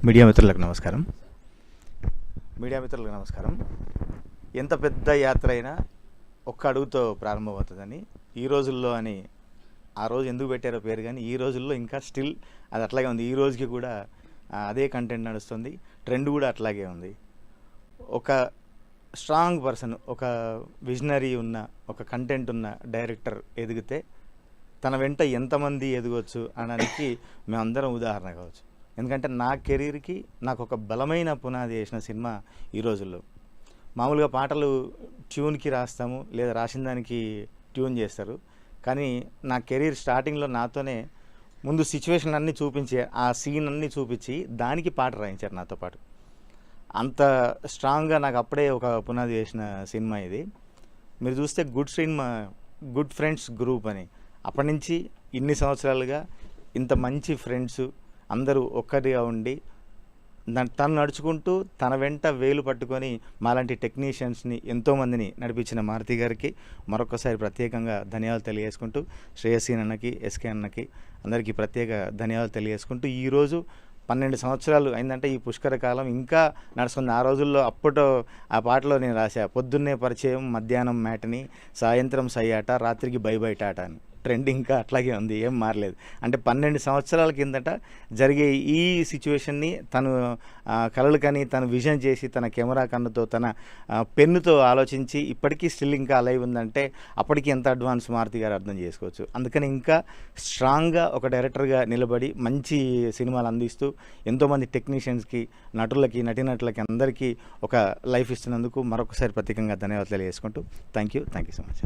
Media మిత్రులకు నమస్కారం. ఎంత పెద్ద యాత్ర అయినా ఒక్క అడుగుతో ప్రారంభమవుతుందని ఈ రోజుల్లో అని ఆ రోజు ఎందుకు పెట్టారో పేరు, కానీ ఈ రోజుల్లో ఇంకా స్టిల్ అది అట్లాగే ఉంది. ఈ రోజుకి కూడా అదే కంటెంట్ నడుస్తుంది, ట్రెండ్ కూడా అట్లాగే ఉంది. ఒక స్ట్రాంగ్ పర్సన్, ఒక విజనరీ ఉన్న, ఒక కంటెంట్ ఉన్న డైరెక్టర్ ఎదిగితే తన వెంట ఎంతమంది ఎదగవచ్చు అనడానికి మేమందరం ఉదాహరణ కావచ్చు. ఎందుకంటే నా కెరీర్కి నాకు ఒక బలమైన పునాది వేసిన సినిమా ఈ రోజుల్లో. మామూలుగా పాటలు ట్యూన్కి రాస్తాము, లేదా రాసిన దానికి ట్యూన్ చేస్తారు, కానీ నా కెరీర్ స్టార్టింగ్లో నాతోనే ముందు సిచ్యువేషన్ అన్నీ చూపించి, ఆ సీన్ అన్నీ చూపించి దానికి పాట రాయించారు నాతో పాటు. అంత స్ట్రాంగ్గా నాకు అప్పుడే ఒక పునాది వేసిన సినిమా ఇది. మీరు చూస్తే గుడ్ ఫ్రెండ్స్ గ్రూప్ అని, అప్పటి నుంచి ఇన్ని సంవత్సరాలుగా ఇంత మంచి ఫ్రెండ్స్ అందరూ ఒక్కటిగా ఉండి తను నడుచుకుంటూ తన వెంట వేలు పట్టుకొని మాలాంటి టెక్నీషియన్స్ని ఎంతోమందిని నడిపించిన మారుతి గారికి మరొకసారి ప్రత్యేకంగా ధన్యవాదాలు తెలియజేసుకుంటూ, శ్రేయసీ అన్నకి, ఎస్కే అన్నకి అందరికీ ప్రత్యేక ధన్యవాదాలు తెలియజేసుకుంటూ, ఈరోజు 12 సంవత్సరాలు అయిందంటే ఈ పుష్కర కాలం ఇంకా నడుస్తుంది. ఆ రోజుల్లో అప్పట్లో ఆ పాటలో నేను రాశా, పొద్దున్నే పరిచయం, మధ్యాహ్నం మ్యాటని, సాయంత్రం సయ్యాట, రాత్రికి బై టాట అని. ట్రెండ్ ఇంకా అట్లాగే ఉంది, ఏం మారలేదు. అంటే 12 సంవత్సరాల కిందట జరిగే ఈ సిచ్యువేషన్ని తను కలలు కని తను విజన్ చేసి తన కెమెరా కన్నుతో తన పెన్నుతో ఆలోచించి ఇప్పటికీ స్టిల్ ఇంకా లైవ్ ఉందంటే అప్పటికి ఎంత అడ్వాన్స్ మారుతి గారు అర్థం చేసుకోవచ్చు. అందుకని ఇంకా స్ట్రాంగ్గా ఒక డైరెక్టర్గా నిలబడి మంచి సినిమాలు అందిస్తూ ఎంతోమంది టెక్నీషియన్స్కి, నటులకి, నటీనటులకి అందరికీ ఒక లైఫ్ ఇస్తున్నందుకు మరొకసారి ప్రత్యేకంగా ధన్యవాదాలు తెలియజేసుకుంటూ థ్యాంక్ యూ సో మచ్.